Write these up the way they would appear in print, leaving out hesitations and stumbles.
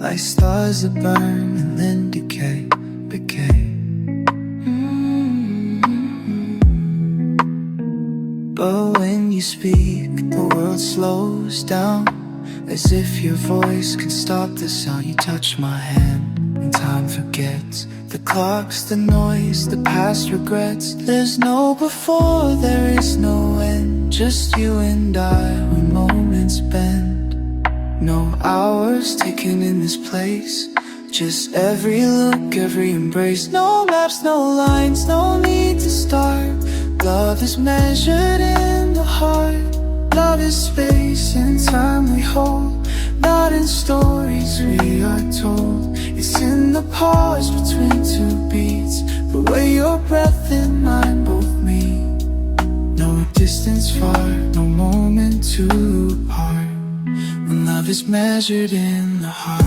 like stars that burn and then decay. But when you speak, the world slows down, as if your voice can stop the sound. You touch my hand and time forgets the clocks, the noise, the past regrets. There's no before, there is no end, just you and I when moments bend. No hours taken in this place, just every look, every embrace. No maps, no lines, no need to start. Love is measured in the heart. Love is space and time we hold, not in stories we are told. It's in the pause between two beats, but where your breath and mine both meet. No distance far, no moment too apart, when love is measured in the heart.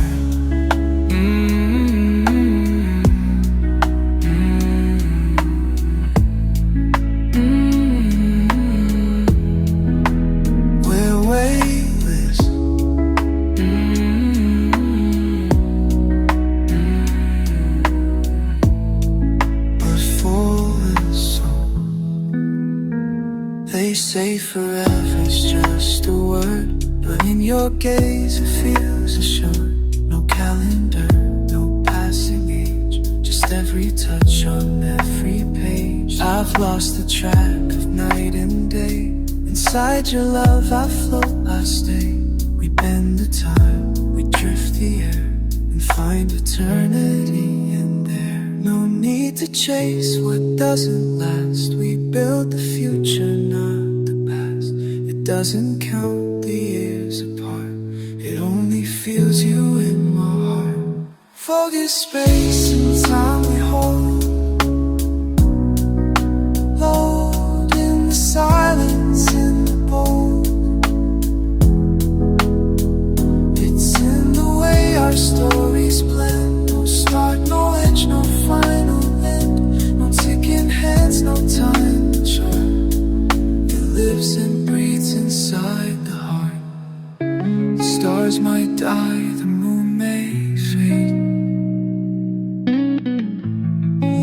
They say forever's just a word, but in your gaze it feels assured. No calendar, no passing age, just every touch on every page. I've lost the track of night and day. Inside your love I float, I stay. We bend the time, we drift the air, and find eternity in there. No need to chase what doesn't last. We build the future, not the past. It doesn't count the years apart, it only feels you in my heart. Focus, space and time we hold, load in the silence, in the bold. It's in the way our stories blend. No start, no edge, no final end. No ticking hands, no time to chart. It lives and breathes inside the heart. The stars might die, the moon may fade.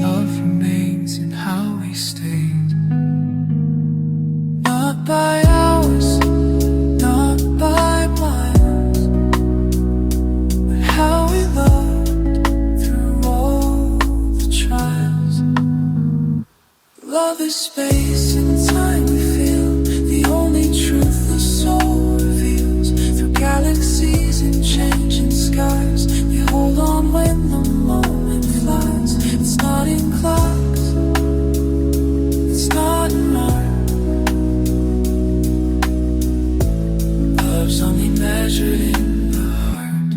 Love remains in how we stayed. Not by hours, not by miles, but how we loved through all the trials. Love is space and time we feel, the only truth the soul reveals. Through galaxies and changing skies, we hold on when the moment flies. It's not in clocks, it's not in art. Love's only measured in the heart.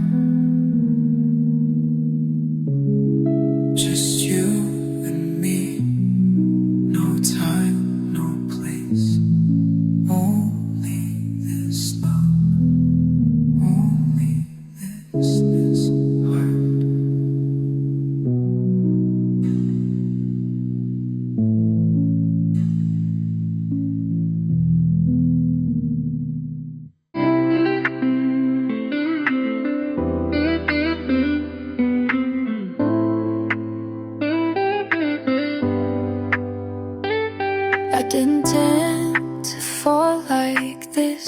Just you and me, no time, no place. Only this love, only this heart. I didn't intend to fall like this,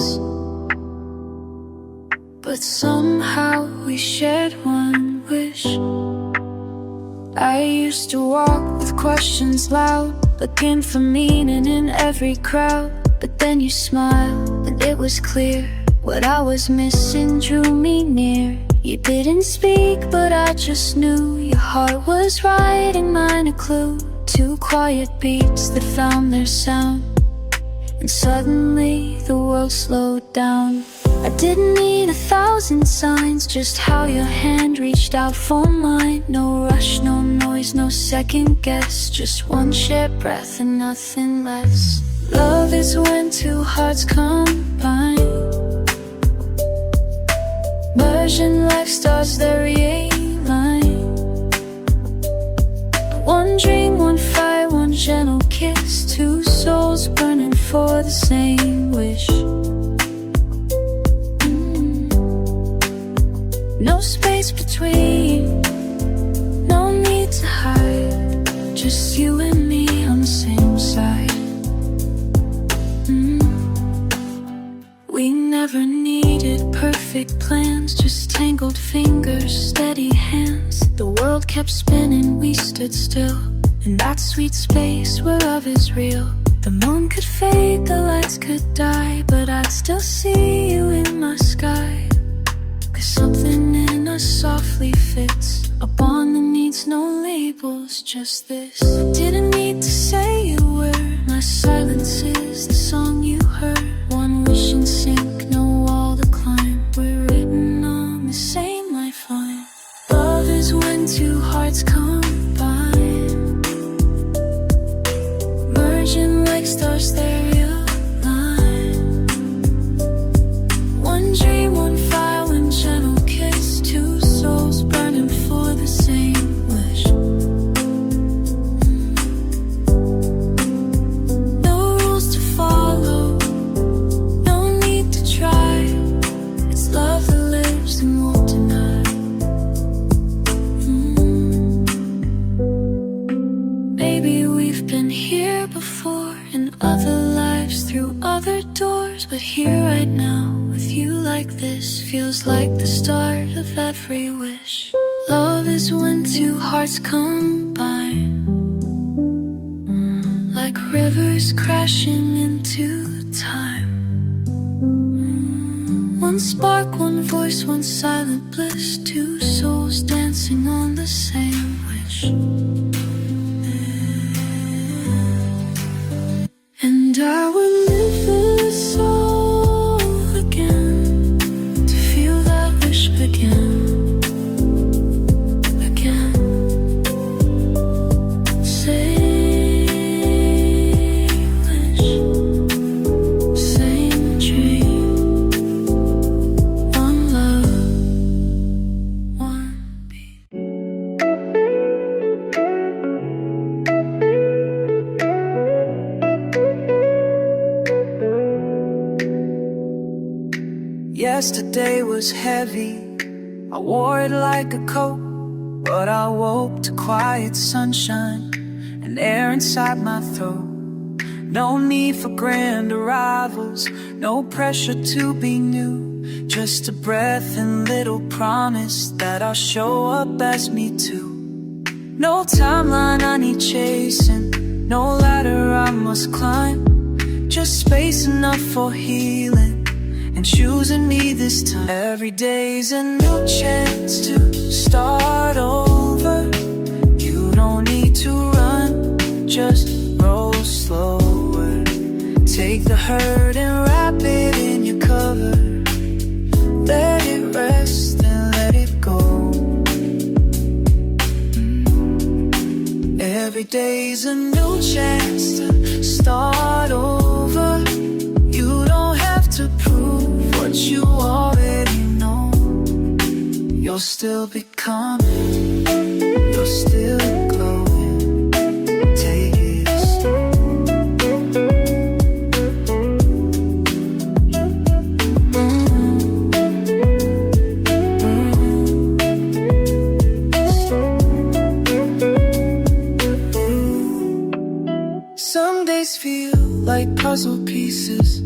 but somehow we shared one wish. I used to walk with questions loud, looking for meaning in every crowd. But then you smiled and it was clear, what I was missing drew me near. You didn't speak but I just knew, your heart was writing mine a clue. Two quiet beats that found their sound, and suddenly the world slowed down. I didn't need 1,000 signs, just how your hand reached out for mine. No rush, no noise, no second guess, just one shared breath and nothing less. Love is when two hearts combine, merging like stars that realign. One dream, one fire, one gentle kiss, two souls burning for the same wish. No space between, no need to hide. Just you and me on the same side. We never needed perfect plans, just tangled fingers, steady hands. The world kept spinning, we stood still in that sweet space where love is real. The moon could fade, the lights could die, but I'd still see you in my sky. 'Cause something in us softly fits, a bond that needs no labels, just this. Didn't need to say a word, my silence is the song you heard. One wish in sync, no wall to climb. We're written on the same lifeline. Love is when two hearts combine, merging like stars they align. One dream, one fire, one gentle kiss. Two souls burning for the same wish. No rules to follow, no need to try. It's love that lives and won't deny. Maybe we've been here before, in other lives, through other doors. But here right now, with you like this, feels like the start of every wish. Love is when two hearts combine, like rivers crashing into time. One spark, one voice, one silent bliss. Two souls dancing on the same wish. And I will live this all again, to feel that wish again. Yesterday was heavy, I wore it like a coat, but I woke to quiet sunshine and air inside my throat. No need for grand arrivals, no pressure to be new, just a breath and little promise that I'll show up as me too. No timeline I need chasing, no ladder I must climb, just space enough for healing and choosing me this time. Every day's a new chance to start over. You don't need to run, just roll slower. Take the hurt and wrap it in your cover. Let it rest and let it go. Every day's a new chance to start over. You don't have to prove what you already know. You'll still be coming, you'll still glowing. Take it slow. Some days feel like puzzle pieces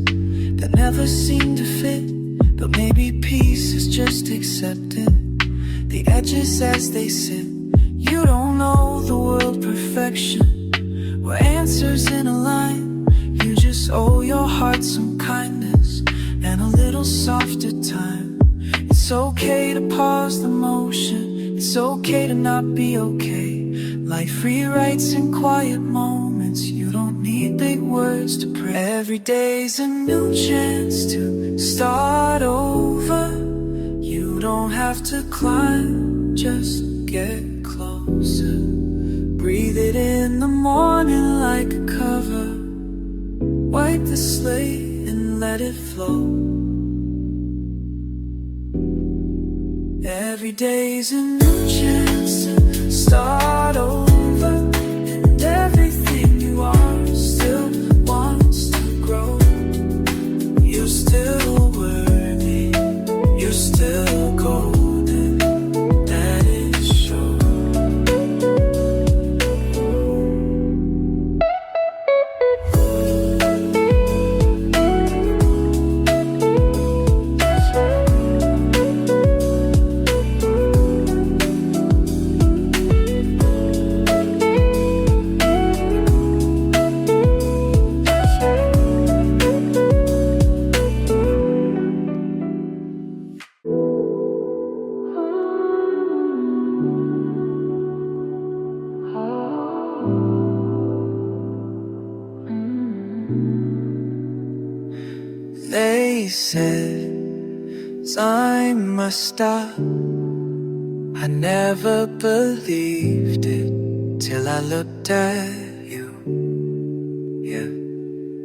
that never seem to fit, but maybe peace is just accepting the edges as they sit. You don't know the world perfection, or answers in a line. You just owe your heart some kindness and a little softer time. It's okay to pause the motion, it's okay to not be okay. Life rewrites in quiet moments, you don't need big words to pray. Every day's a new chance to start over. You don't have to climb, just get closer. Breathe it in the morning like a cover. Wipe the slate and let it flow. Every day's a new chance to start over, and everything you are still wants to grow. You're still worthy, you're still golden. said time must stop. I never believed it till I looked at you. Yeah,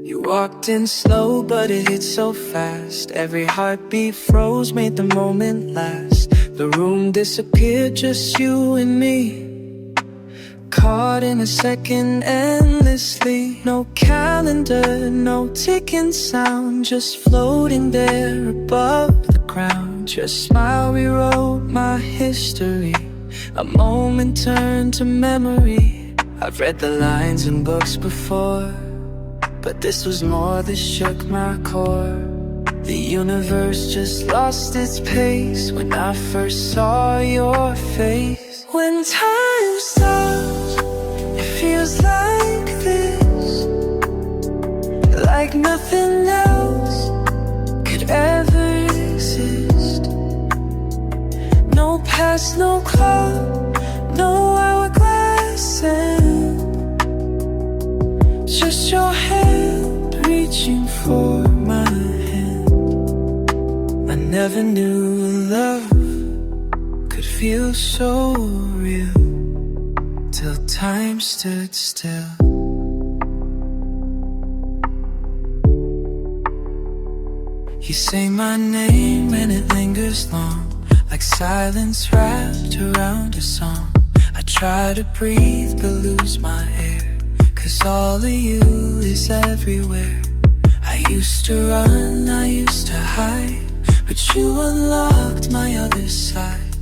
you walked in slow, but it hit so fast. Every heartbeat froze, made the moment last. The room disappeared, just you and me, caught in a second endlessly. No calendar, no ticking sound, just floating there above the ground. Your smile rewrote my history, a moment turned to memory. I've read the lines in books before, but this was more that shook my core. The universe just lost its pace when I first saw your face. When time stops, it feels like this, like nothing else could ever exist. No past, no clock, no hourglass end, just your hand reaching for my hand. I never knew love could feel so real till time stood still. You say my name and it lingers long, like silence wrapped around a song. I try to breathe but lose my air, 'cause all of you is everywhere. I used to run, I used to hide, but you unlocked my other side.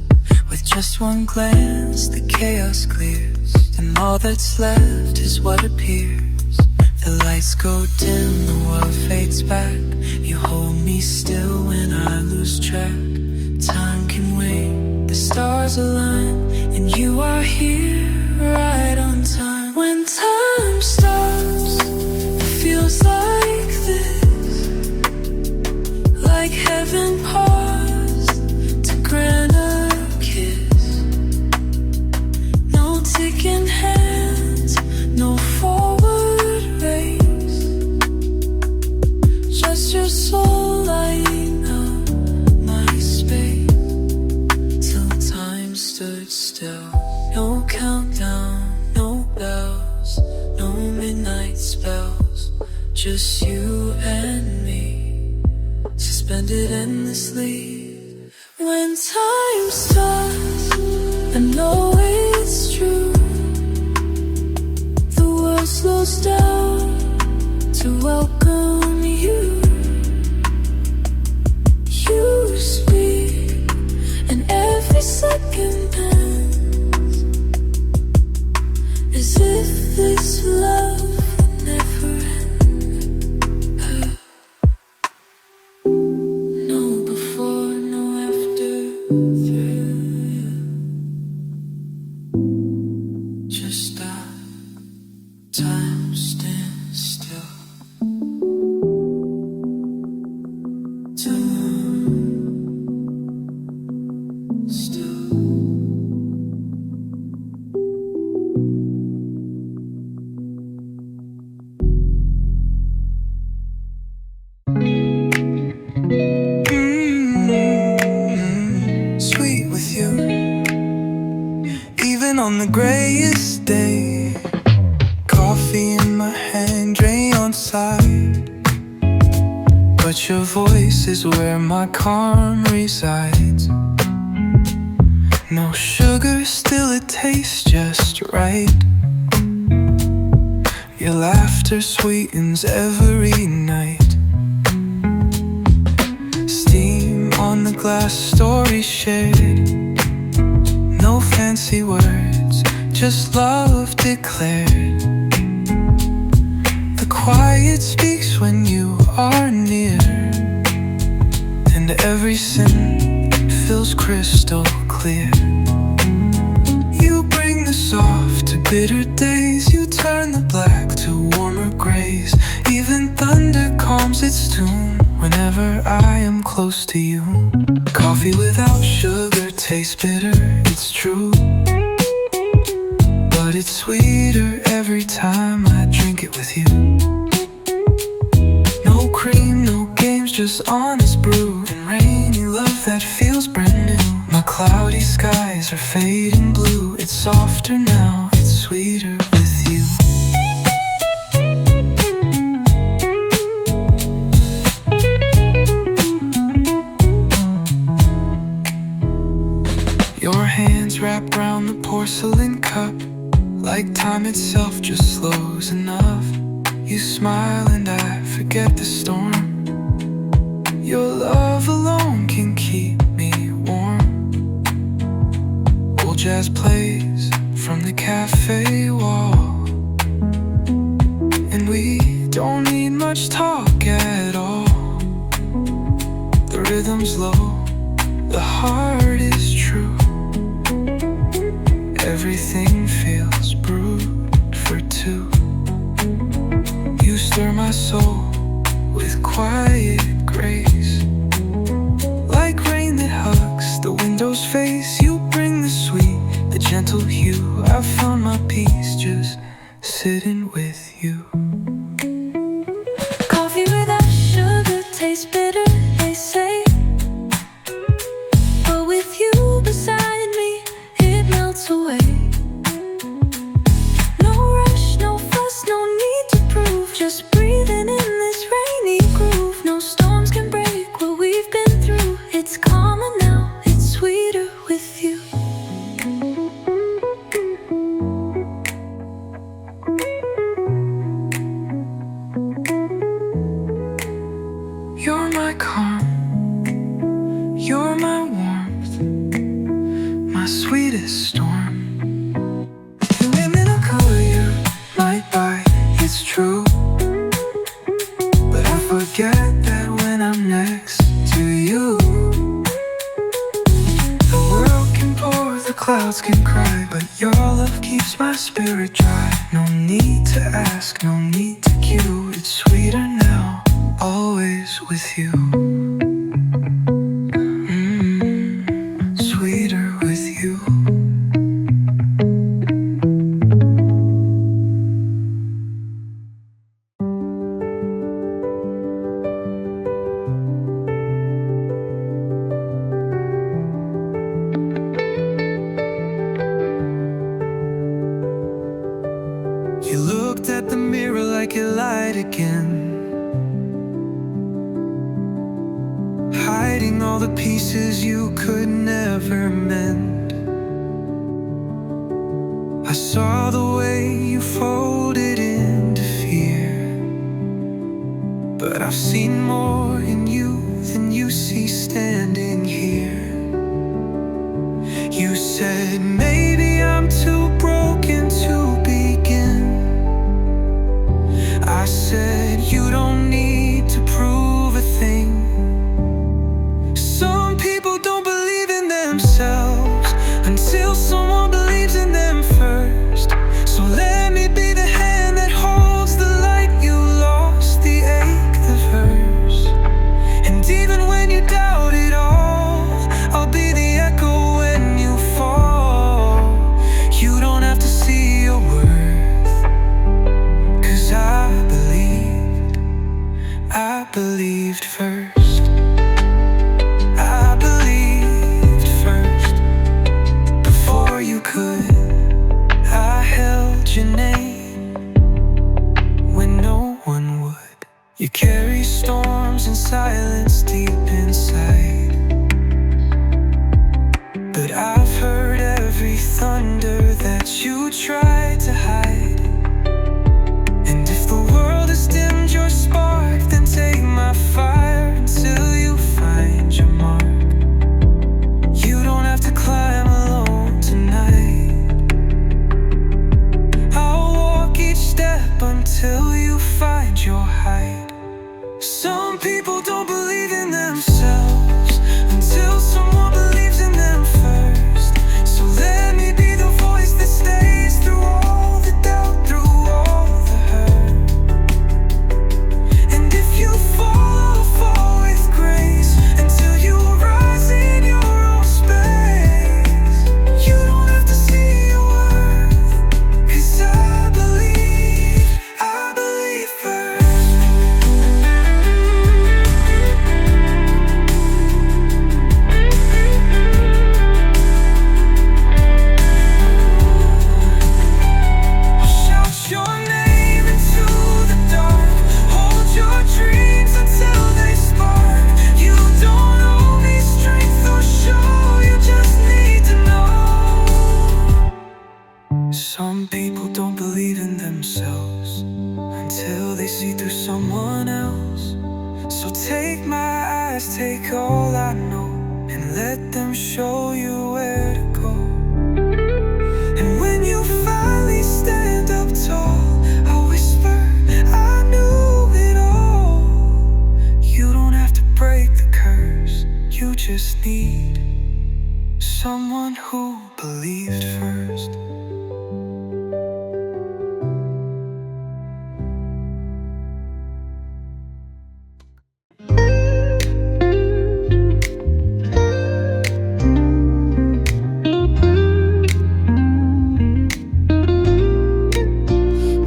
With just one glance, the chaos clears, and all that's left is what appears. The lights go dim, the world fades back. You hold me still when I lose track. Time can wait, the stars align, and you are here right on time. When time stops, it feels like this, like heaven paused to grant a kiss. No ticking hands, no forward race, just your soul lighting up my space till time stood still. No countdown, no bells, no midnight spells, just you and me, suspended endlessly. When time stops, I know it's true. The world slows down to welcome you. You speak, and every second bends, as if this love would never end. No before, no after, just stop. Time stands still. Time still. Sweet with you, even on the grayest day. Coffee in my hand, drain on side, but your voice is where my calm resides. No sugar, still it tastes just right. Your laughter sweetens every night. Steam on the glass, story shared. No fancy words, just love declared. The quiet speaks when you are near, and every sin feels crystal clear. You bring the soft to bitter days, you turn the black to warmer grays. Even thunder calms its tune whenever I am close to you. Coffee without sugar tastes bitter, it's true, but it's sweeter every time I drink it with you. No cream, no games, just honest brew and rainy love that feels brand new. My cloudy skies are fading blue. It's softer now, it's sweeter with you. Your hands wrapped round the porcelain cup, like time itself just slows enough. You smile and I forget the storm. Your love alone can keep me warm. Old jazz plays from the cafe wall, and we don't need much talk at all. The rhythm's low, the heart is true. Everything feels brewed for two. You stir my soul with quiet grace, like rain that hugs the window's face. You bring the sweet, the gentle hue. I found my peace just sitting with you. Coffee without sugar tastes bitter, they say, but with you beside me, it melts away. No rush, no fuss, no need to prove, just breathing in this rainy groove. No storms can break what we've been through. It's calmer now, it's sweeter with you. You're my calm, you're my warmth, my sweetest storm. You name in a color you might buy, it's true, but I forget that when I'm next to you. The world can pour, the clouds can cry, but your love keeps my spirit dry. No need to ask, no need to cue. It's sweeter now, always with you. Sweeter with you. You looked at the mirror like it lied again, hiding all the pieces you could never mend. I saw the way you folded into fear, but I've seen more in you than you see standing here. You said maybe I'm too broken to begin. I said you don't need to prove a thing. Some people don't believe in themselves until someone believes in them first. So let me be the hand that holds the light you lost, the ache, the verse. And even when you doubt it all, I'll be the echo when you fall. You don't have to see your worth, 'cause I believed first. I believed first. Before you could, I held your name when no one would. You carry storms and silence deep inside, but I've heard every thunder that you tried to hide. And if the world has dimmed your spark, then take my fire until you find your mark. You don't have to climb alone tonight. I'll walk each step until you find your height. Some people don't believe in themselves until someone believes in them first. So let me be the voice that stays through all just need someone who believed first.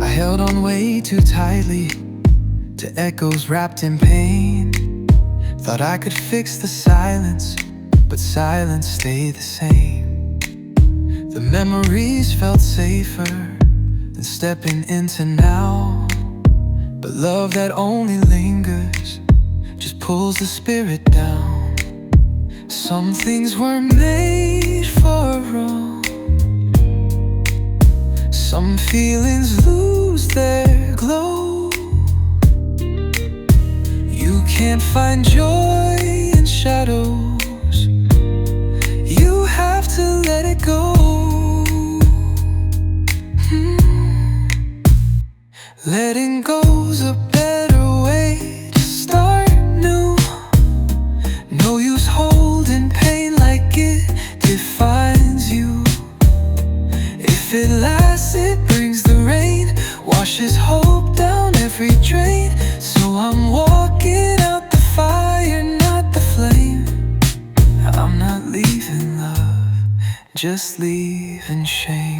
I held on way too tightly to echoes wrapped in pain. Thought I could fix the silence, but silence stayed the same. The memories felt safer than stepping into now, but love that only lingers just pulls the spirit down. Some things were made for a wrong. Some feelings lose their glow. You can't find joy in shadows. You have to let it go. Letting go's a better way to start new. No use holding pain like it defines you. If it lasts, it brings the rain, washes hope down every drain. So I'm walking out the fire, not the flame. I'm not leaving love, just leaving shame.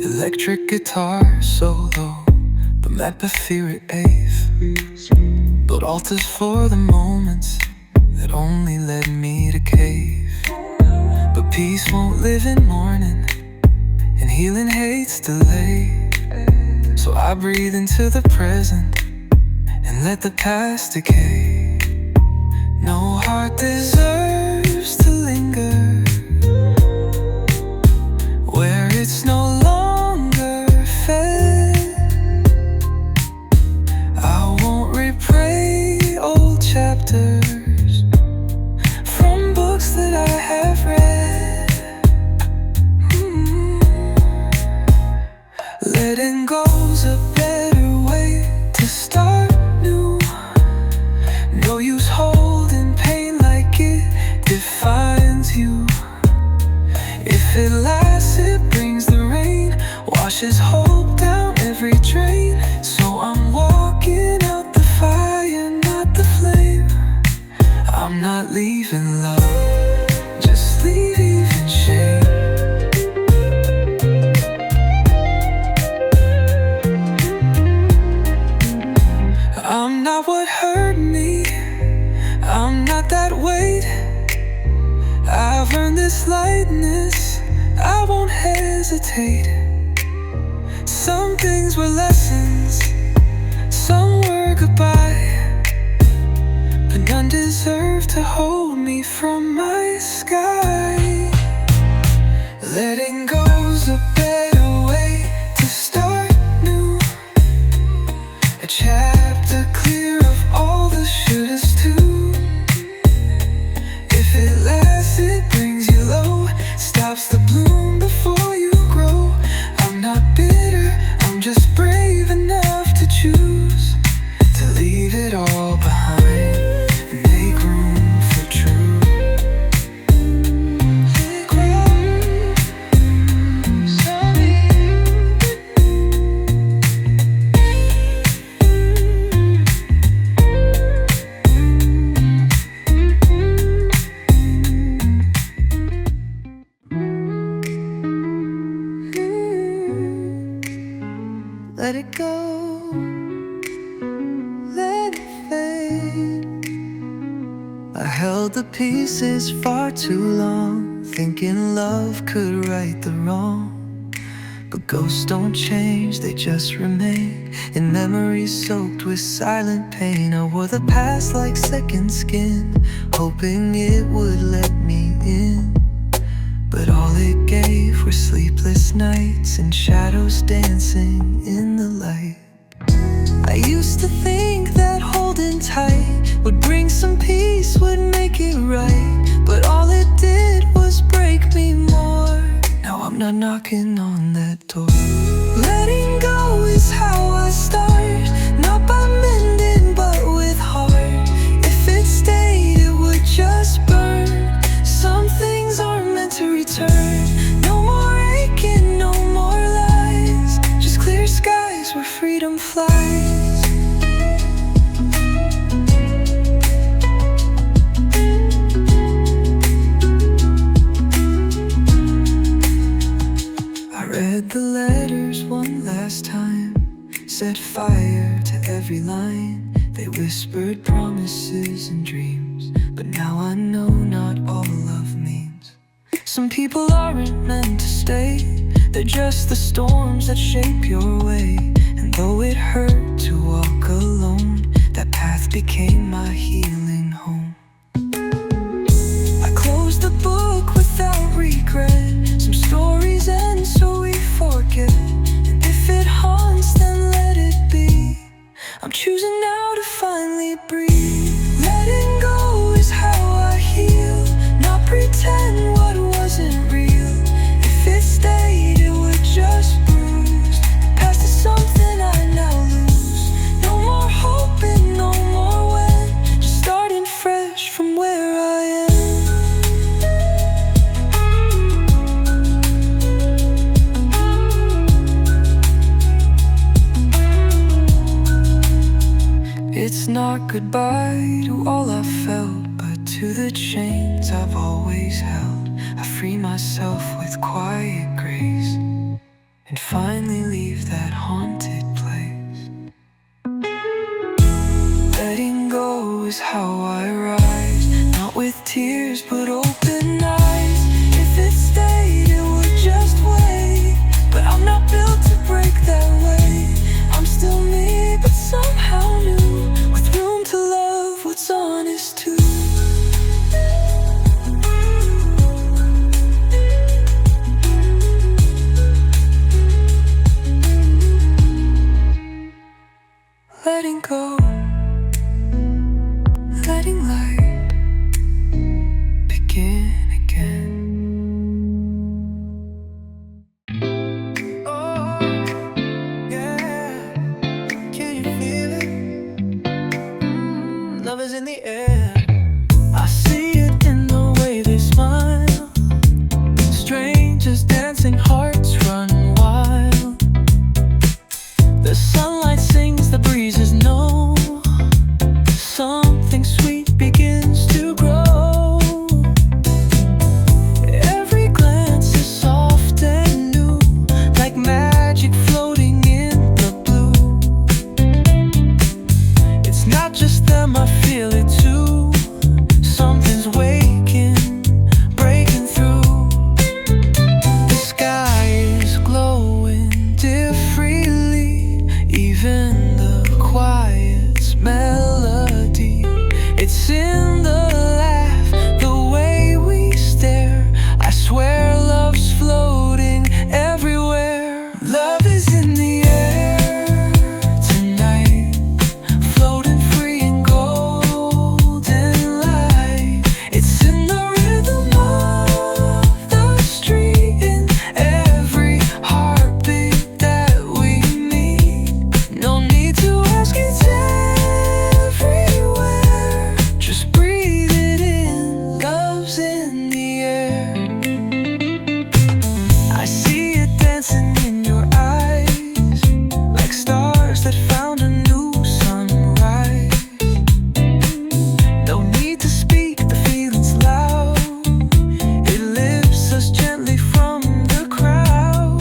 Electric guitar solo, but empathy at eighth. Built altars for the moments that only led me to cave. But peace won't live in mourning, and healing hates delay. So I breathe into the present and let the past decay. No heart deserves to linger where it's no longer fed. I won't replay old chapters from books that I have read. Letting go's a better way to start new. No use holding pain like it defines you. If it lasts, it brings the rain, washes hope down every drain. So I'm walking out the fire, not the flame. I'm not leaving love, just leaving shame. I'm not what hurt me, I'm not that weight. I've earned this lightness, I won't hesitate. Some things were lessons, some were goodbye, but none deserve to hold me from my sky. Letting go's a better way to start new. A chapter clear of all the shouldas too. If it lasts, it brings you low, stops the bloom before you grow. I'm not bitter, I'm just brave enough to choose to leave it all behind and make room for truth. Make room for me. Let it go, let it fade. I held the pieces far too long, thinking love could right the wrong. But ghosts don't change, they just remain in memories soaked with silent pain. I wore the past like second skin, hoping it would let me in. But all it gave were sleepless nights and shadows dancing in the light. I used to think that holding tight would bring some peace, would make it right. But all it did was break me more. Now I'm not knocking on that door. Letting go is how I start, not by mending but with heart. If it stayed it would just burn. Some things aren't meant to return. No more aching, no more lies, just clear skies where freedom flies. Read the letters one last time, set fire to every line. They whispered promises and dreams, but now I know not all love means. Some people aren't meant to stay, they're just the storms that shape your way. And though it hurt to walk alone, that path became my healing home. I closed the book without regret. Some stories end so we forget, and if it haunts then let it be. I'm choosing now to finally breathe. Letting go is how I heal, not pretend what wasn't real. If it stayed it would just bruise. The past is something I now lose. No more hoping, no more when, just starting fresh from where I am. It's not goodbye to all I felt, but to the chains I've always held. I free myself with quiet grace and finally leave that haunted place. Letting go is how I rise, not with tears but open eyes. If it stayed it would just wait, but I'm not built to break that way. I'm still me but somehow new, with room to love what's honest too. Letting go, letting light begin again. Oh, yeah, can you feel it? Love is in the air. I see it in the way they smile. Strangers dancing, hearts run wild. The sunlight sings, the breezes know something sweet begins to grow. Every glance is soft and new, like magic floating in the blue. It's not just them, I feel it too. Something's waking, breaking through. The sky is glowing differently, even the quiet's melody. It's in the laugh, the way we stare. I swear love's floating everywhere. Love is in the air tonight, floating free in golden light. It's in the rhythm of the street, in every heartbeat that we meet. No need to ask, it's everywhere. Just breathe it in, love's in the air. I see it dancing in your eyes, like stars that found a new sunrise. No need to speak, the feeling's loud. It lifts us gently from the crowd.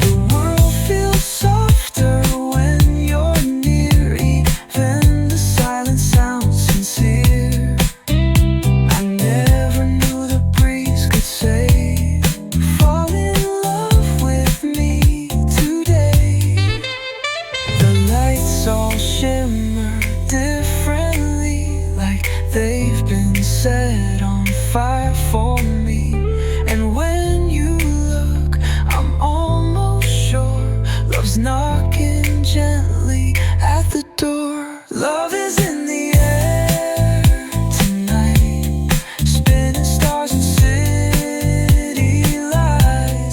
The world feels softer when you're near, even the silence sounds sincere. I never knew the breeze could say, fall in love with me today. The lights all shimmer differently, like they've been set on fire for me. And when you look, I'm almost sure love's knocking gently at the door. Love is in the air tonight, spinning stars and city lights.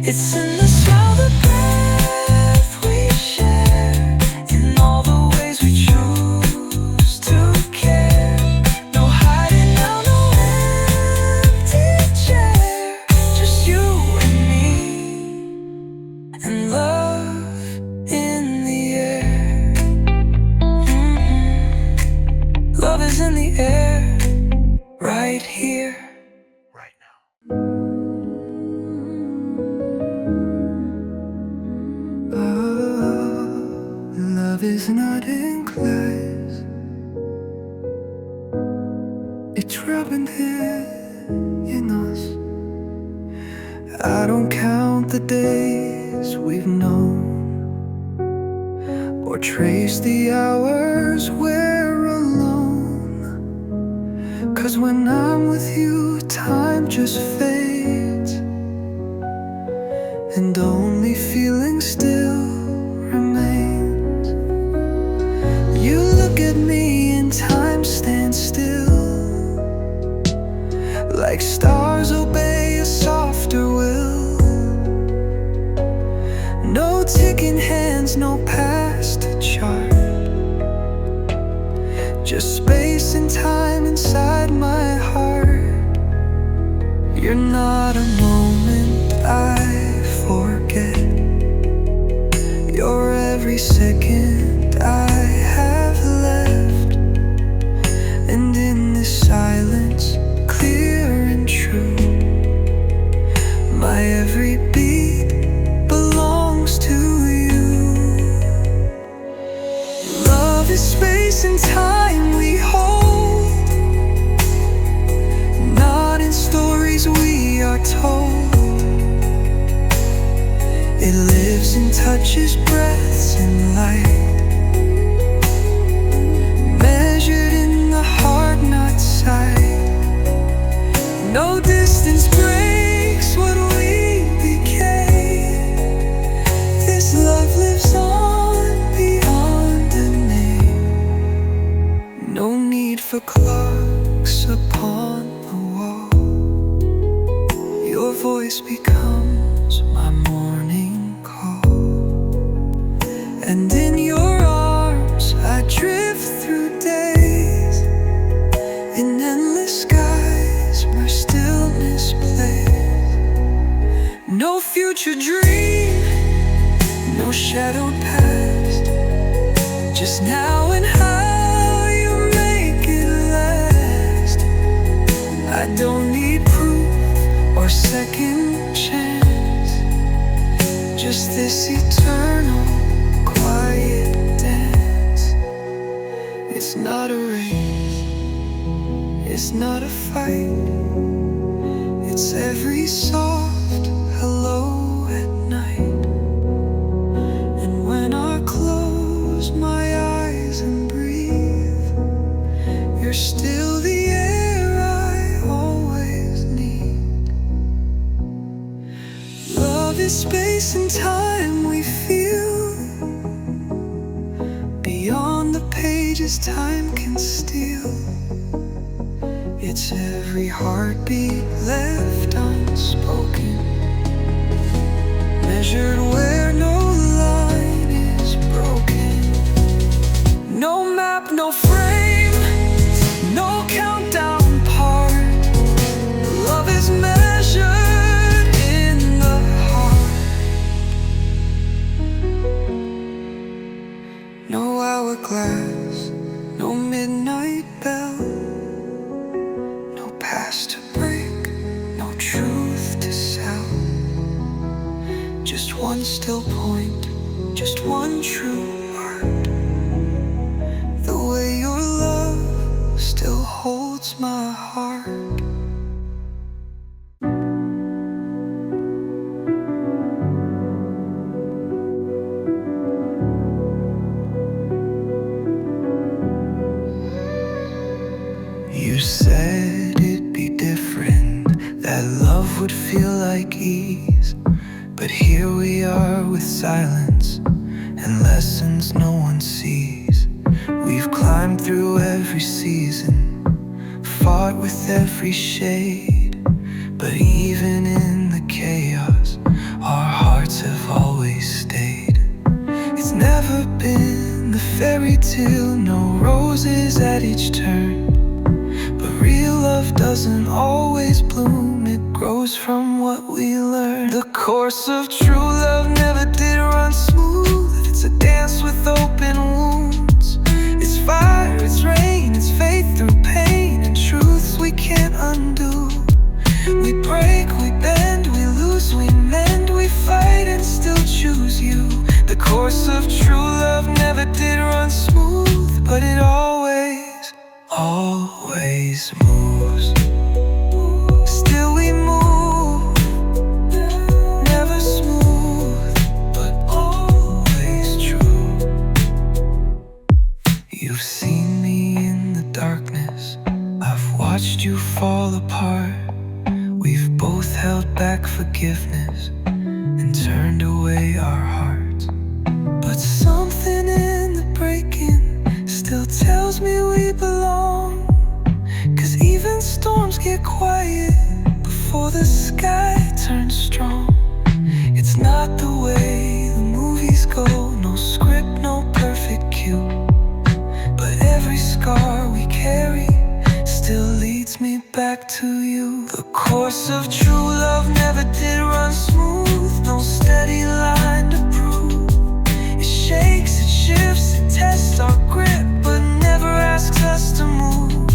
It's in the smell, the breath we share, in all the ways we choose to care. No hiding now, no empty chair, just you and me, and love in the air. Love is in the air, right here, right now. Love is not in class, it's rubbing in us. I don't count the days we've known, or trace the hours we're alone. 'Cause when I'm with you, time just fades, and only feeling still remains. You look at me and time stands still, like stars obey a softer will. No ticking hands, no past to chart, just space and time inside my heart. You're not a moment I forget, you're every second I have left. And in this silence, clear and true, my every beat belongs to you. Love is space and time we hold, not in stories we are told. It lives and touches breaths and light, measured in the heart, not sight. No distance breaks what we became. This love lives on beyond a name. No need for clocks upon the wall, your voice becomes my morning call. And in your arms I drift through days, in endless skies where stillness plays. No future dream, no shadowed past, just now and how you make it last. I don't need proof or second chance, just this eternal quiet dance. It's not a race, it's not a fight, it's every soft hello at night. And when I close my eyes and breathe, you're still the air I always need. Love is space and time we feel, beyond the pages time can steal. It's every heartbeat left unspoken, measured where no line is broken. No map, no frame, no countdown part. Love is measured in the heart. No hourglass, no midnight bell, no past to break, no truth to sell. Just one still point, just one true heart. The way your love still holds my heart. You said it'd be different, that love would feel like ease. But here we are with silence and lessons no one sees. We've climbed through every season, fought with every shade. But even in the chaos, our fairy tale, no roses at each turn. But real love doesn't always bloom, it grows from what we learn. The course of true love never did run smooth. It's a dance with open wounds. It's fire, it's rain, it's faith through pain, and truths we can't undo. We break, we bend, we lose, we mend, we fight and still choose you. The course of true love never did run smooth, but it always moves. Still we move, never smooth, but always true. You've seen me in the darkness, I've watched you fall apart. We've both held back forgiveness and turned away our hearts. But something in the breaking still tells me we belong. 'Cause even storms get quiet before the sky turns strong. It's not the way the movies go, no script, no perfect cue. But every scar we carry still leads me back to you. The course of true love never did run smooth, no steady line to prove. It shakes, it shifts, it tests our grip, but never asks us to move.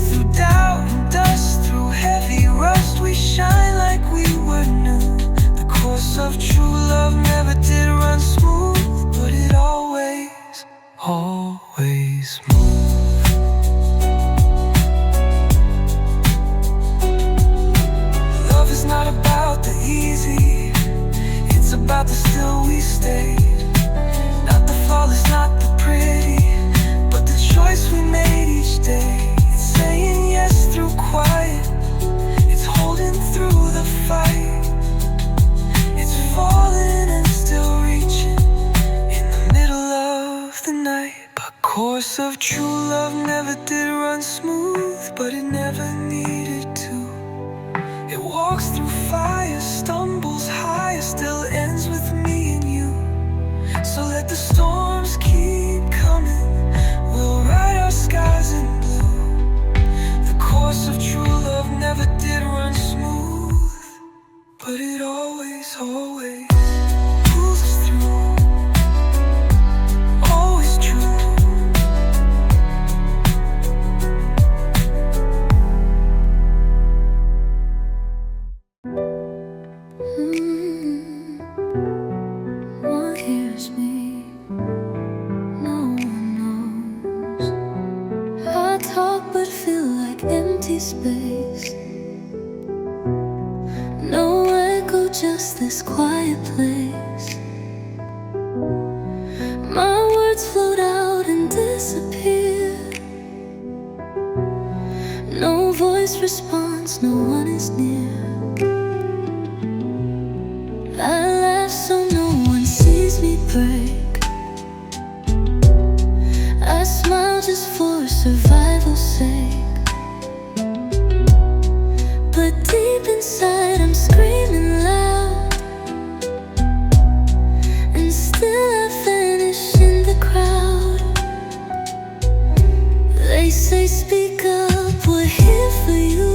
Through doubt and dust, through heavy rust, we shine like we were new. The course of true love never did run smooth, but it always moves. Love is not about the easy, it's about the still we stayed. Not the flawless, not the pretty, but the choice we made each day. It's saying yes through quiet, it's holding through the fight. It's falling and still reaching in the middle of the night. The course of true love never did run smooth, but it never needed to. It walks through fire, stumbles higher, still ends with me and you. So let the storms keep coming, we'll write our skies in blue. The course of true love never did run smooth, but it always pulls us through. Always true. What hears me? No one knows. I talk but feel like empty space. No echo, just this quiet place. My words float out and disappear. No voice responds, no one is near. I laugh so no one sees me break. I smile just for survival's sake. But deep inside I'm screaming loud, and still I vanish in the crowd. They say speak up, we're here for you.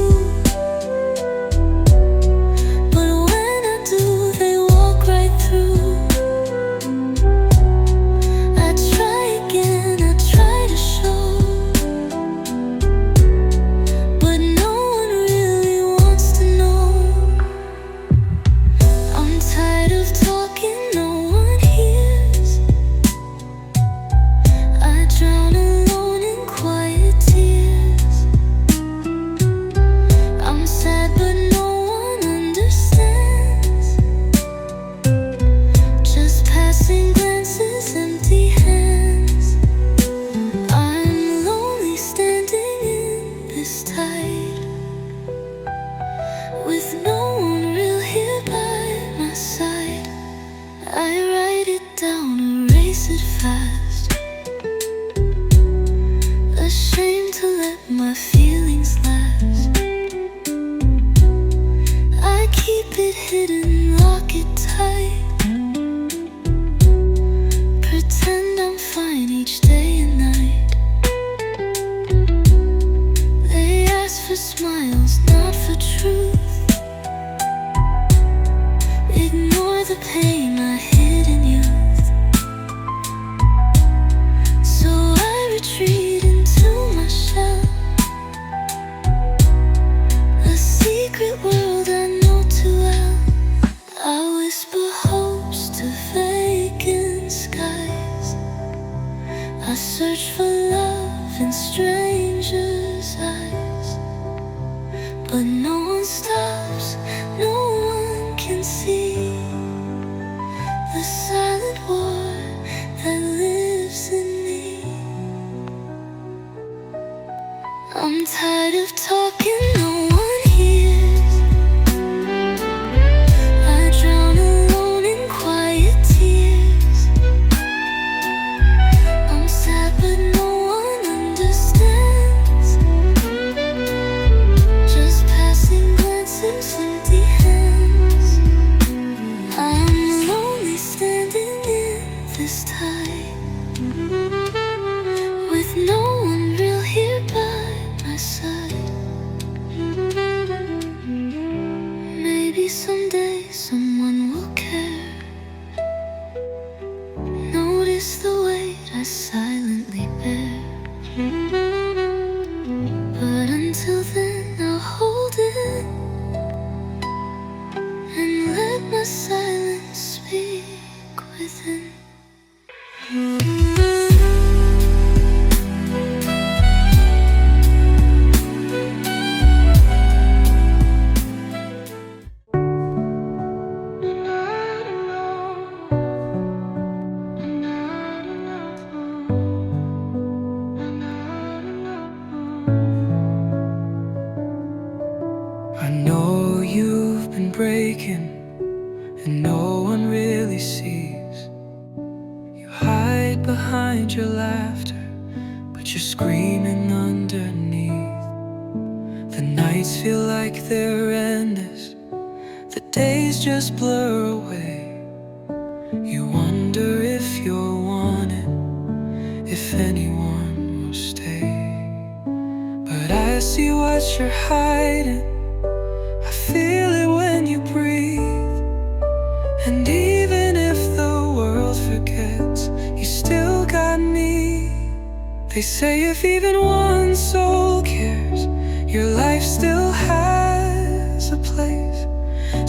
in strangers' eyes, but no one stops, no one can see the silent war that lives in me. I'm tired of talking, no one hears. I drown alone in quiet tears. I'm sad but no one understands. Just passing glances, empty hands. I'm lonely standing in this tide, with no one real here by my side. Maybe someday someone will care, notice the weight I silently bear. But until then I'll hold it and let my silence speak within. I know you've been breaking and no one really sees. You hide behind your laughter, but you're screaming underneath. The nights feel like they're endless, the days just blur away. You wonder if you're wanted, if anyone will stay. But I see what you're hiding, I feel it when you breathe. And even if the world forgets, you still got me. They say if even one soul cares, your life still has a place.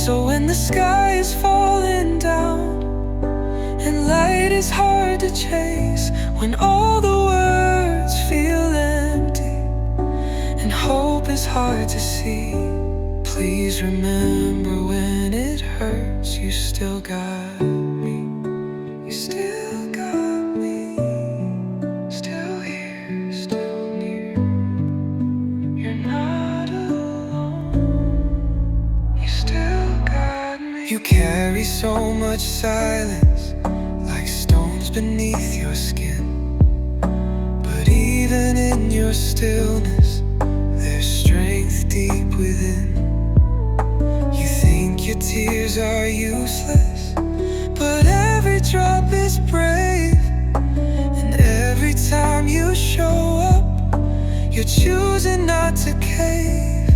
So when the sky is falling down and light is hard to chase, when all the words feel empty and hope is hard to see, please remember when it hurts, you still got me. You still got me. Still here, still near. You're not alone. You still got me. You carry so much silence, like stones beneath your skin. But even in your stillness, there's strength deep within. Your tears are useless, but every drop is brave. And every time you show up, you're choosing not to cave.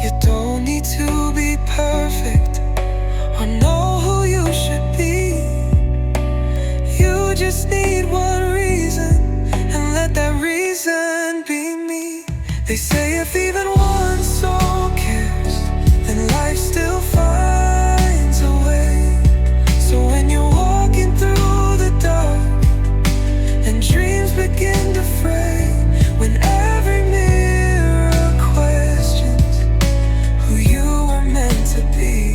You don't need to be perfect or know who you should be. You just need one reason, and let that reason be me. They say if even one soul cares, then life still finds a way. So when you're walking through the dark and dreams begin to fray, when every mirror questions who you were meant to be,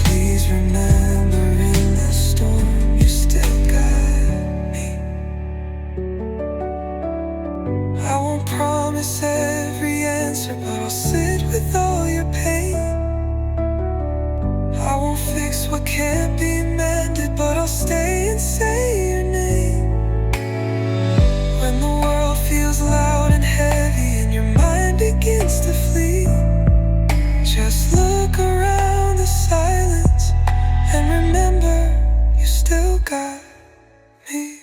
please remember in the storm, you still got me. I won't promise every answer, but I'll sit with all your pain. I won't fix what can't be mended, but I'll stay and say your name. When the world feels loud and heavy and your mind begins to flee, just look around the silence and remember you still got me.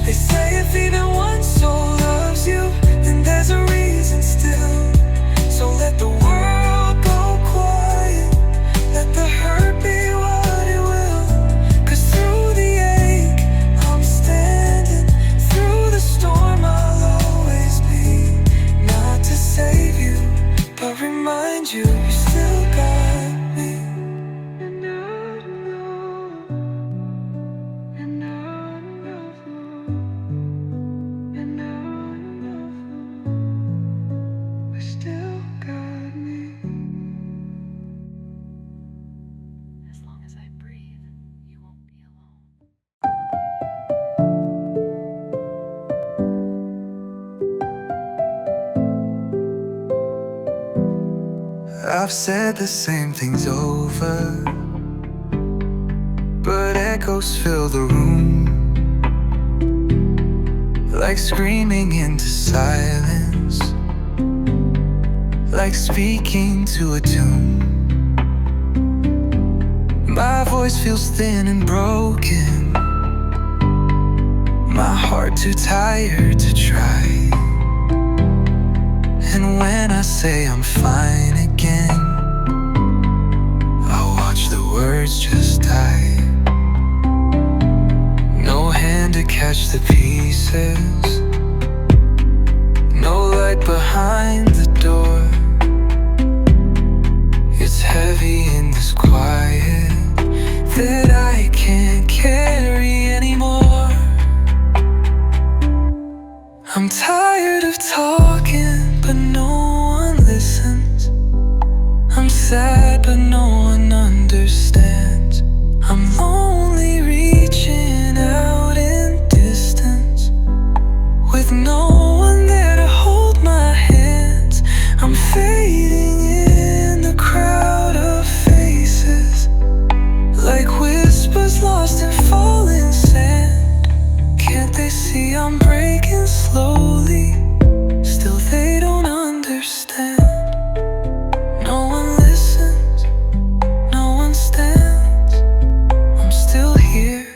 They say if even one soul loves you, then there's a reason still. So let the world go quiet, let the hurt be what it will. I've said the same things over, but echoes fill the room, like screaming into silence, like speaking to a tune. My voice feels thin and broken, my heart too tired to try. And when I say I'm fine again, I watch the words just die. No hand to catch the pieces, no light behind the door. It's heavy in this quiet that I can't carry anymore. I'm tired of talking, but no one listens. I'm sad, but no one understands. I'm only reaching out in distance, with no one there to hold my hands. I'm fading in the crowd of faces, like whispers lost in falling sand. Can't they see I'm breaking slowly? Still they don't understand. No one listens, no one stands. I'm still here,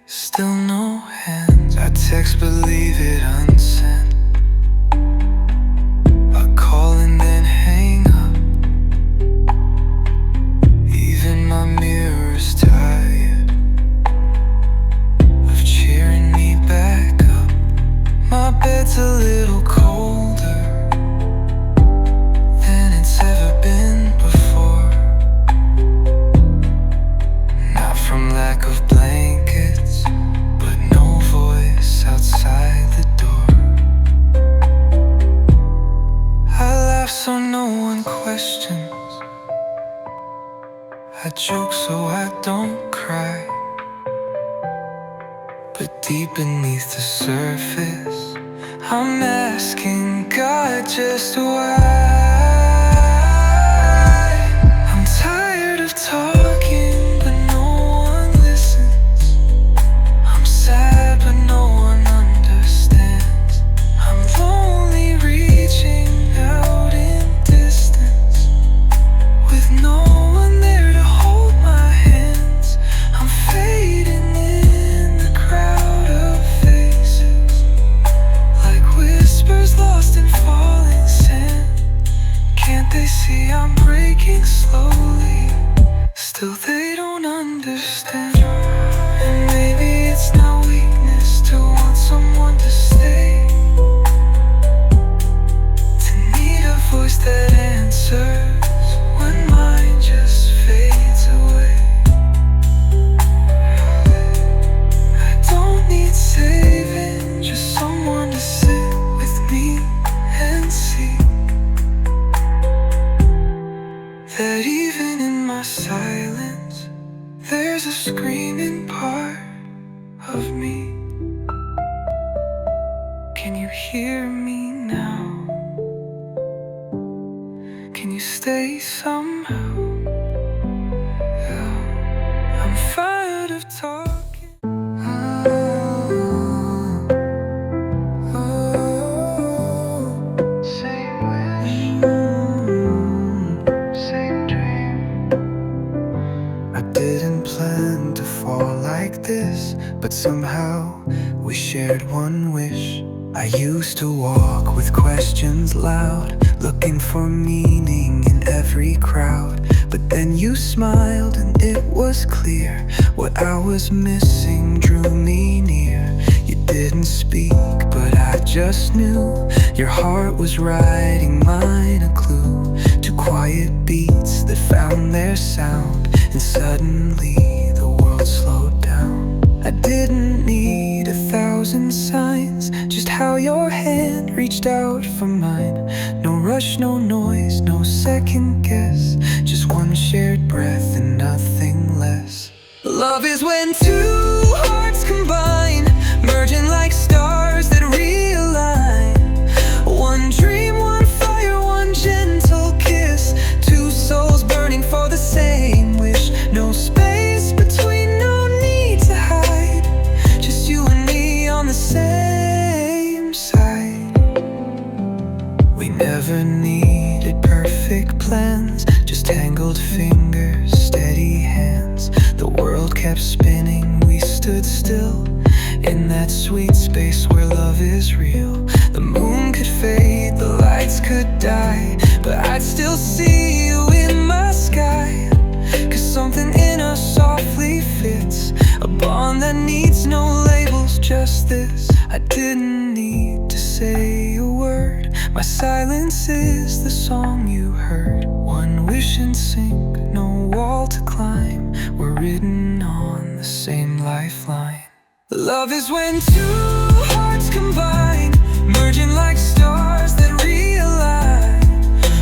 still no hands. I text but leave it unsent, I call and then hang up. Even my mirror's tired of cheering me back up. My bed's a little colder than it's ever been before. Not from lack of blankets, but no voice outside the door. I laugh so no one questions, I joke so I don't cry. But deep beneath the surface, I'm asking God just why. I'm tired of talking, but no one listens. I'm sad, but no one understands. I'm lonely, reaching out in distance, with no one there to hold my hands. I'm fading in the crowd of faces, like whispers lost in falling sand. Can't they see I'm breaking slowly? Still they don't understand. And maybe it's not weakness to want someone to stay, to need a voice that answers when mine just fades away. I don't need saving, just someone to sit with me and see that even in my silence, there's a screaming part of me. Can you hear me now? Can you stay somehow? Yeah. I'm tired of talking. Same wish, same dream. I didn't plan to fall like this, but somehow we shared one wish. I used to walk with questions loud, looking for meaning in every crowd. But then you smiled and it was clear what I was missing drew me near. You didn't speak, but I just knew your heart was writing mine a clue to quiet beats that found their sound. And suddenly the world slowed down. I didn't need 1,000 signs, just how your hand reached out for mine. No rush, no noise, no second guess, just one shared breath and nothing less. Love is when two hearts combine, merging like stars that realign. One dream, one fire, one gentle kiss, two never needed perfect plans, just tangled fingers, steady hands. The world kept spinning, we stood still in that sweet space where love is real. The moon could fade, the lights could die, but I'd still see you in my sky. 'Cause something in us softly fits, a bond that needs no labels, just this. I didn't need to say a word, my silence is the song you heard. One wish in sync, no wall to climb, we're written on the same lifeline. Love is when two hearts combine, merging like stars that realign.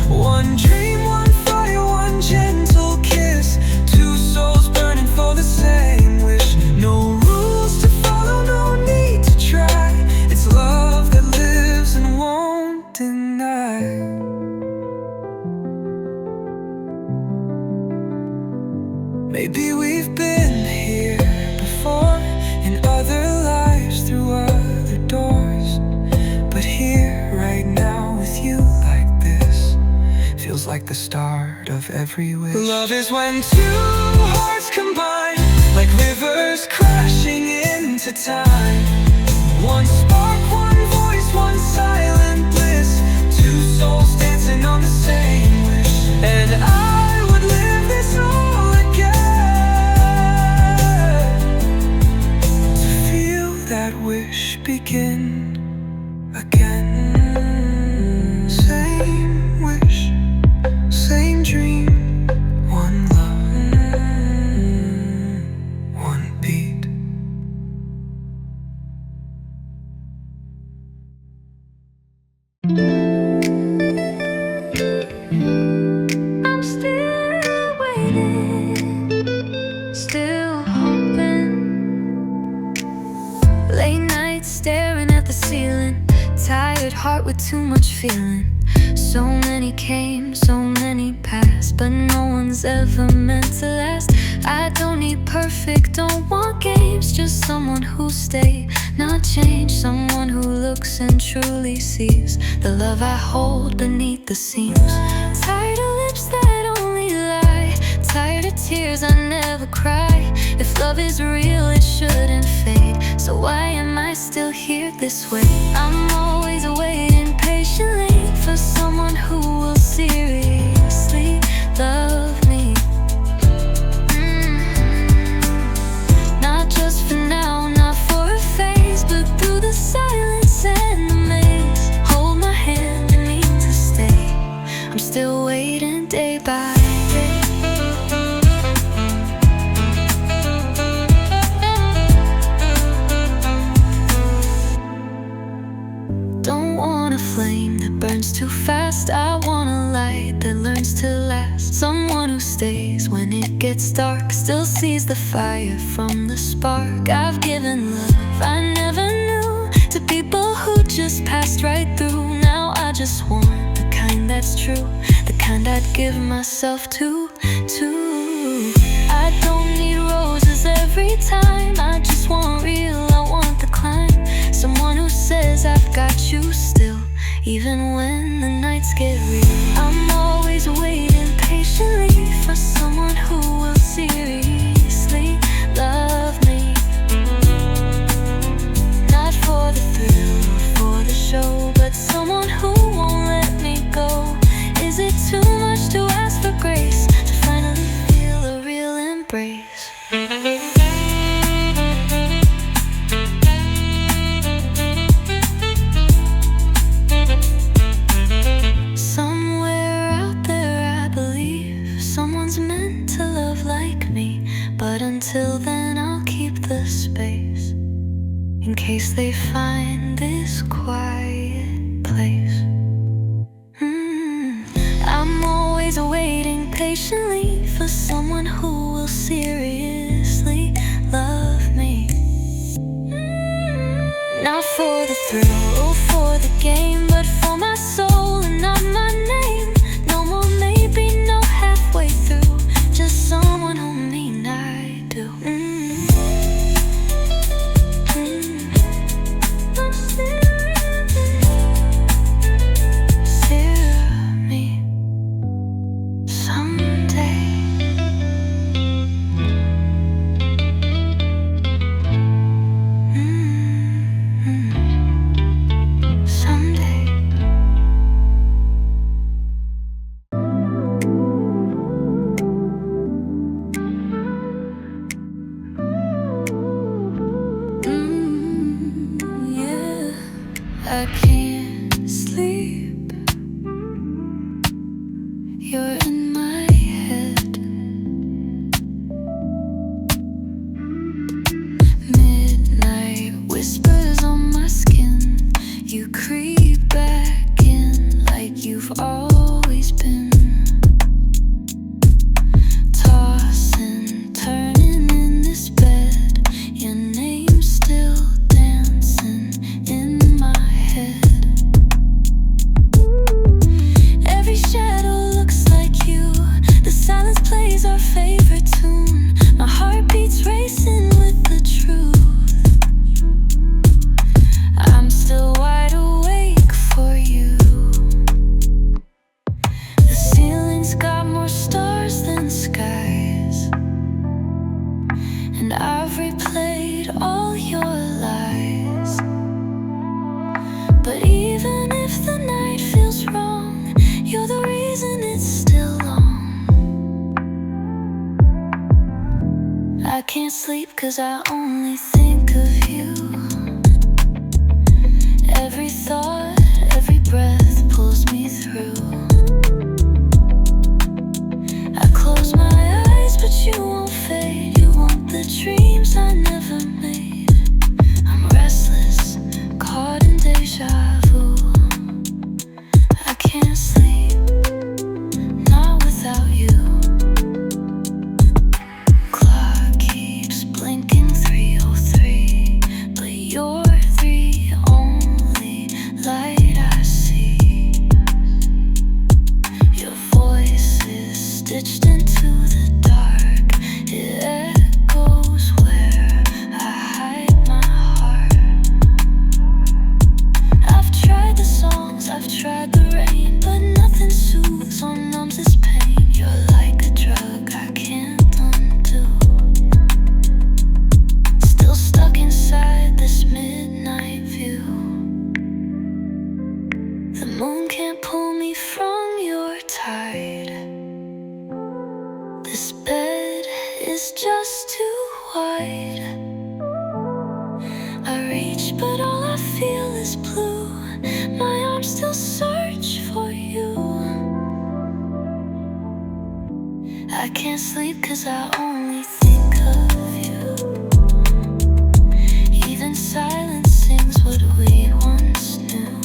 One dream, one fire, one gentle kiss, two souls burning for the same wish. No rules to follow, no need to try, it's love that lives and won't deny. Maybe we've been here before, in other lives, through other doors, but here, right now, with you like this, feels like the start of every wish. Love is when two hearts combine, like rivers crashing into time. One spark, one voice, one silent bliss, two souls dancing on the same wish. And I would live this all again, to feel that wish begin again. Same wish, same dream, one love, one beat. I'm still waiting, still hoping. Late nights staring at the ceiling, tired heart with too much feeling. So many came, so many passed, but no one's ever meant to last. I don't need perfect, don't want games, just someone who'll stay, not change. Someone who looks and truly sees the love I hold beneath the seams. Tired of lips that only lie, tired of tears I never cry. If love is real, it shouldn't fade, so why am I still here this way? I'm always waiting patiently for someone who will seriously love me. Not just for now, not for a phase, but through the silence and the maze. Hold my hand and mean to stay, I'm still waiting day by day. Don't want a flame that burns too fast, I want a light that learns to last. Someone who stays when it gets dark, still sees the fire from the spark. I've given love I never knew to people who just passed right through. Now I just want the kind that's true, the kind I'd give myself to. I don't need roses every time, I just want real, I want the climb. Someone who says I've got you still, even when the nights get real. I'm always waiting patiently for someone who will seriously love me. Not for the thrill or for the show, but someone who won't let me go. Is it too much to ask for grace, to finally feel a real embrace? Somewhere out there I believe someone's meant to love like me, but until then I'll keep the space, in case they find this quiet place. I'm always waiting patiently for someone who will seriously love me. Not for the thrill or for the game, but for my soul and not my name. No more maybe, no halfway through, just someone who mean I do. I'm still sleep. You're in my head. Midnight whispers on my skin. You creep back in like you've always been. Tossing, turning in this bed. Your name's still dancing in my head. Every shadow looks like you. The silence plays our favorite tune. My heart beats racing with the truth. I'm still wide awake for you. The ceiling's got more stars than skies, and I've replayed all your lies. But even if the night feels wrong, you're the reason it's still long. I can't sleep 'cause I only think of you. Every thought, every breath pulls me through. I close my eyes but you won't fade. You want the dreams I never made. I'm restless, caught in deja vu. I can't sleep, not without you. Clock keeps blinking 3:03, but you're the only light I see. Your voice is stitched into the dark. It echoes where I hide my heart. I've tried the songs, I've tried the rain, but nothing soothes or numbs this pain. You're like a drug I can't undo. Still stuck inside this midnight view. The moon can't pull me from your tide. This bed is just too wide. I reach but all I feel is blue. My arms still search for you. I can't sleep 'cause I only think of you. Even silence sings what we once knew.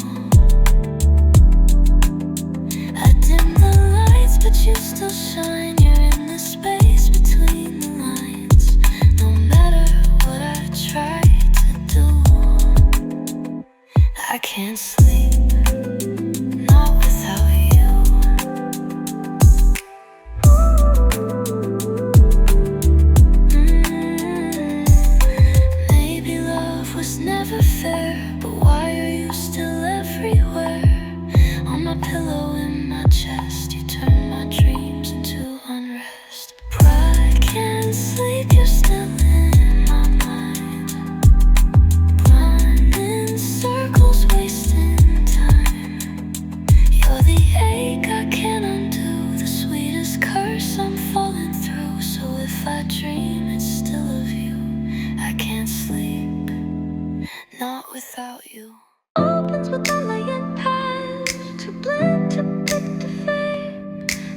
I dim the lights but you still shine. You're in the space between the lines. No matter what I try to do, I can't sleep, not without you. Maybe love was never fair, but why are you still everywhere? On my pillow, in my chest, you turn my dreams into unrest. But I can't sleep, you're still in my mind. Running circles, wasting time. You're the ache I can't undo, the sweetest curse I'm falling through. So if I dream, it's still of you. I can't sleep, not without you. Opens with a laying past, too blind to pick the fate.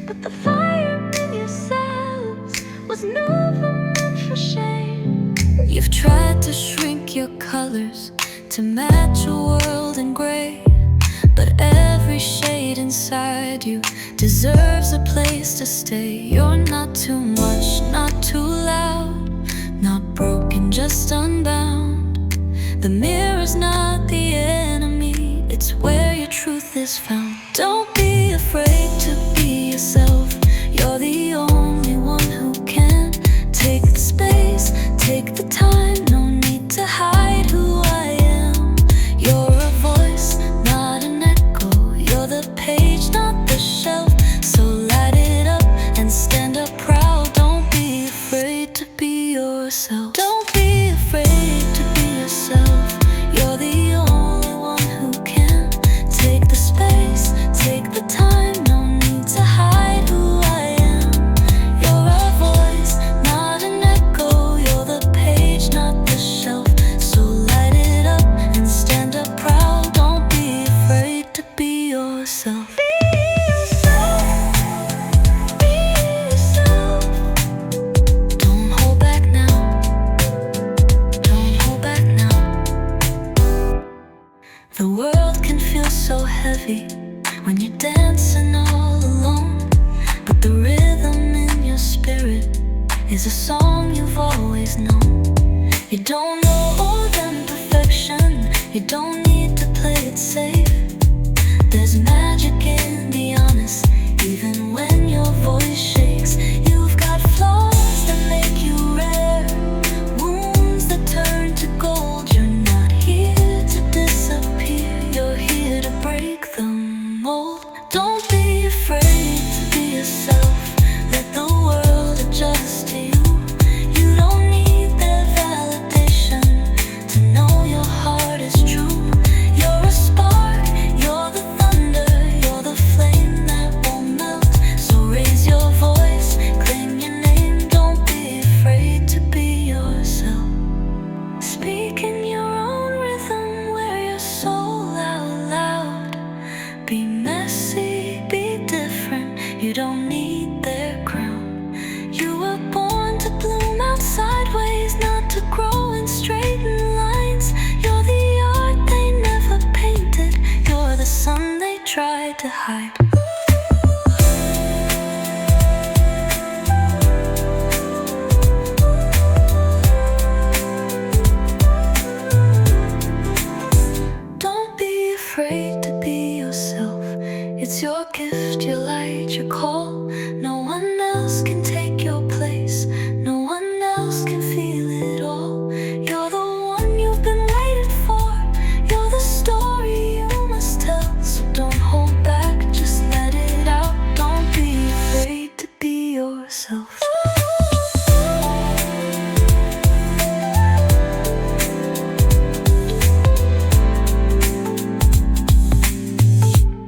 But the fire in yourselves was never meant for shame. You've tried to shrink your colors to match a world in gray, but every shade inside you deserves a place to stay. You're not too much, not too loud, not broken, just unbound. The mirror's not the enemy, it's where your truth is found. Don't be afraid to be yourself. You're the only one who can take the space, take the time. No need to hide who I am. You're a voice, not an echo. You're the page, not the shelf. So light it up and stand up proud. Don't be afraid to be yourself. Don't be afraid to be yourself. You're the only one world can feel so heavy when you're dancing all alone, but the rhythm in your spirit is a song you've always known. You don't know them perfection, you don't need to play it safe. There's magic in the honest, even when your voice shakes. You've got flaws that make you rare, wounds that turn to gold. You're not here to disappear, you're here to break the mold. Don't be afraid to be yourself, let the world adjust to you. You don't need their validation to know your heart is true. You're a spark, you're the thunder, you're the flame that won't melt. So raise your voice, claim your name, don't be afraid to be yourself. Speak in your own rhythm, wear your soul out loud. Be messy, be different, you don't need their crown. You were born to bloom out sideways, not to grow in straightened lines. You're the art they never painted, you're the sun they tried to hide. Don't be afraid to be yourself, it's your gift, your light, your call. No one else can take your place, no one else can feel it all. You're the one you've been waiting for, you're the story you must tell. So don't hold back, just let it out. Don't be afraid to be yourself.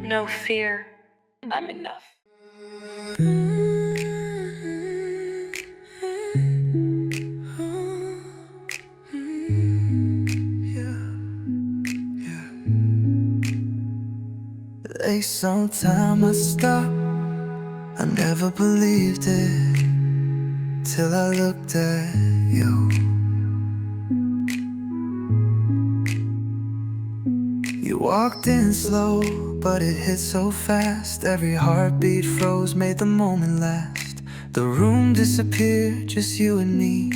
No fear, I'm enough. They sometime I stop, I never believed it till I looked at you. You walked in slow, but it hit so fast. Every heartbeat froze, made the moment last. The room disappeared, just you and me,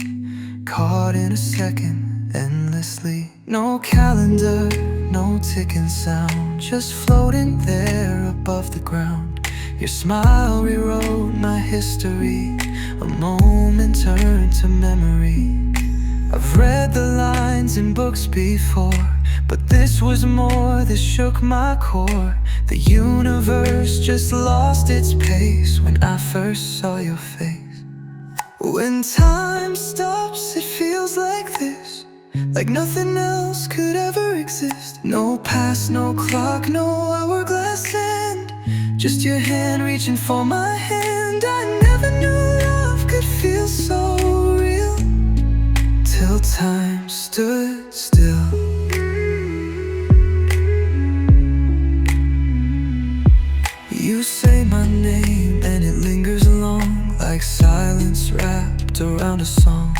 caught in a second, endlessly. No calendar, no ticking sound, just floating there above the ground. Your smile rewrote my history, a moment turned to memory. I've read the lines in books before, but this was more, this shook my core. The universe just lost its pace when I first saw your face. When time stops, it feels like this, like nothing else could ever exist. No past, no clock, no hourglass end, just your hand reaching for my hand. I never knew love could feel so real, till time stood still. You say my name and it lingers along, like silence wrapped around a song.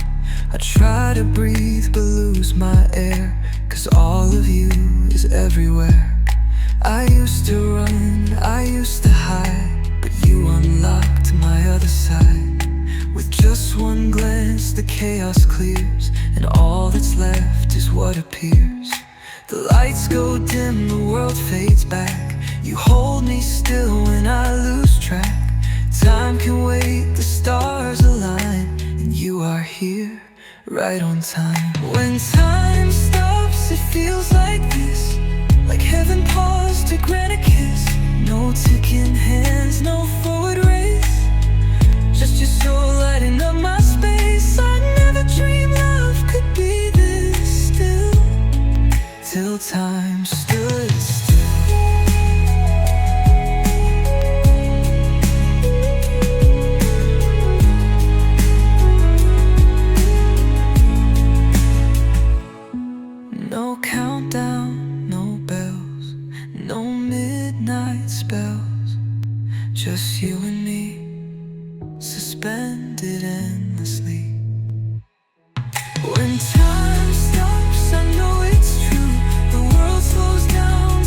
I try to breathe but lose my air, 'cause all of you is everywhere. I used to run, I used to hide, but you unlocked my other side. With just one glance the chaos clears, and all that's left is what appears. The lights go dim, the world fades back. You hold me still when I lose track. Time can wait, the stars align, and you are here, right on time. When time stops, it feels like this, like heaven paused to grant a kiss. No ticking hands, no forward race, just your soul lighting up my space. I never dreamed love could be this still, till time stood still. No countdown, no bells, no midnight spells, just you and me, suspended endlessly. When time stops, I know it's true, the world slows down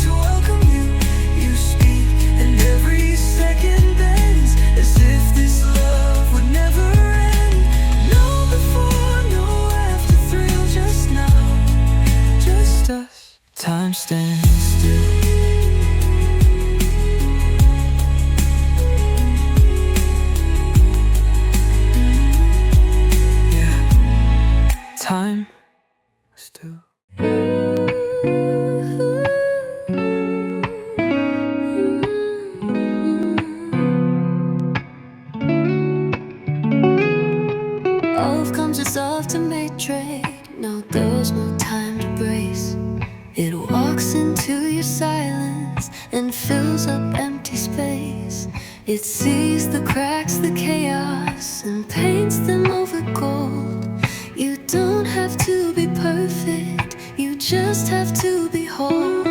fills up empty space. It sees the cracks, the chaos, and paints them over gold. You don't have to be perfect, you just have to be whole.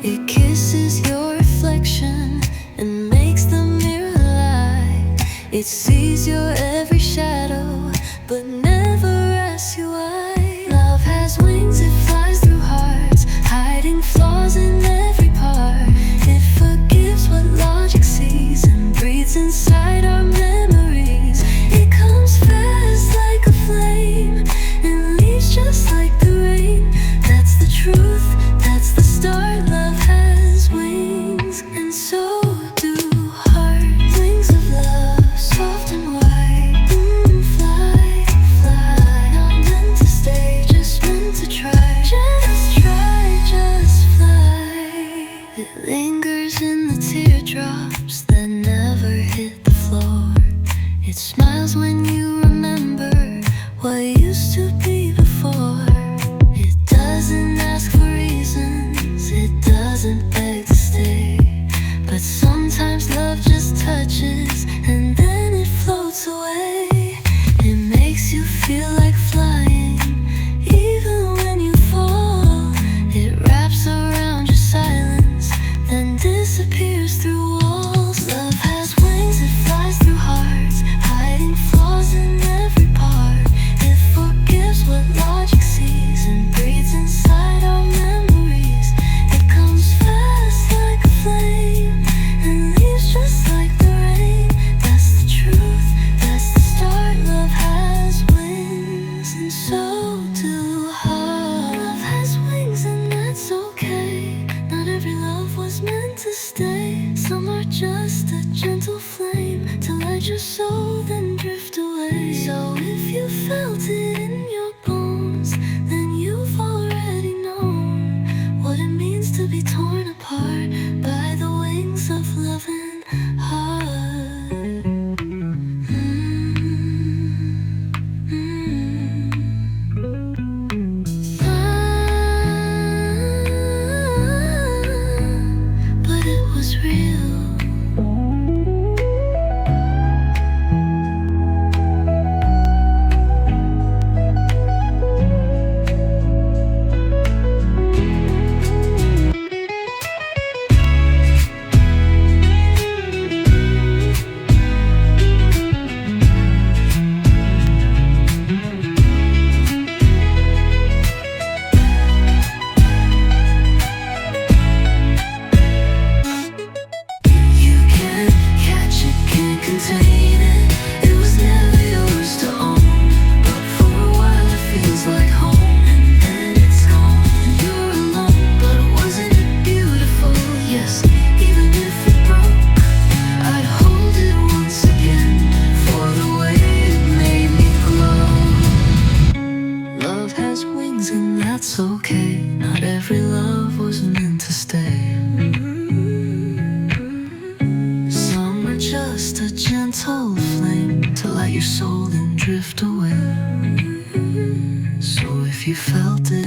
It kisses your reflection and makes the mirror light. It sees your every shadow, but never asks you why. Love has wings, it flies through hearts, hiding flaws in every part. It forgives what logic sees and breathes inside our memories. It comes fast like a flame and leaves just like the rain. That's the truth, that's the start. Love has wings, and so do hearts. Wings of love, soft and white. Fly, fly, not meant to stay, just meant to try. Just try, just fly. It lingers in the teardrops that never hit the floor. It smiles when you remember what used to be before. It doesn't ask for reasons, it doesn't beg to stay. But sometimes love just touches and then it floats away. It makes you feel like flying, even when you fall. It wraps around your silence, then disappears through walls. Love has wings, it flies through hearts, hiding flaws in every part. It forgives what logic sees and breathes inside our memories. It comes fast like a flame and leaves just like the rain. That's the truth, that's the start. Love has wings, and so do hearts. Love has wings, and that's okay. Not every love was meant to stay. Some are just a gentle flame to light your soul, then drift away. So if you felt it in your bones, then you've already known what it means to be torn apart by the wings of love and heart. But it was real. You can't catch it, can't contain it. It was never yours to own, but for a while it feels like home, and then it's gone and you're alone. But wasn't it beautiful? Yes, even if it broke, I'd hold it once again for the way it made me glow. Love has wings, and that's okay. Not every love was meant to stay. Some are just a gentle flame to light your soul and drift away. So if you felt it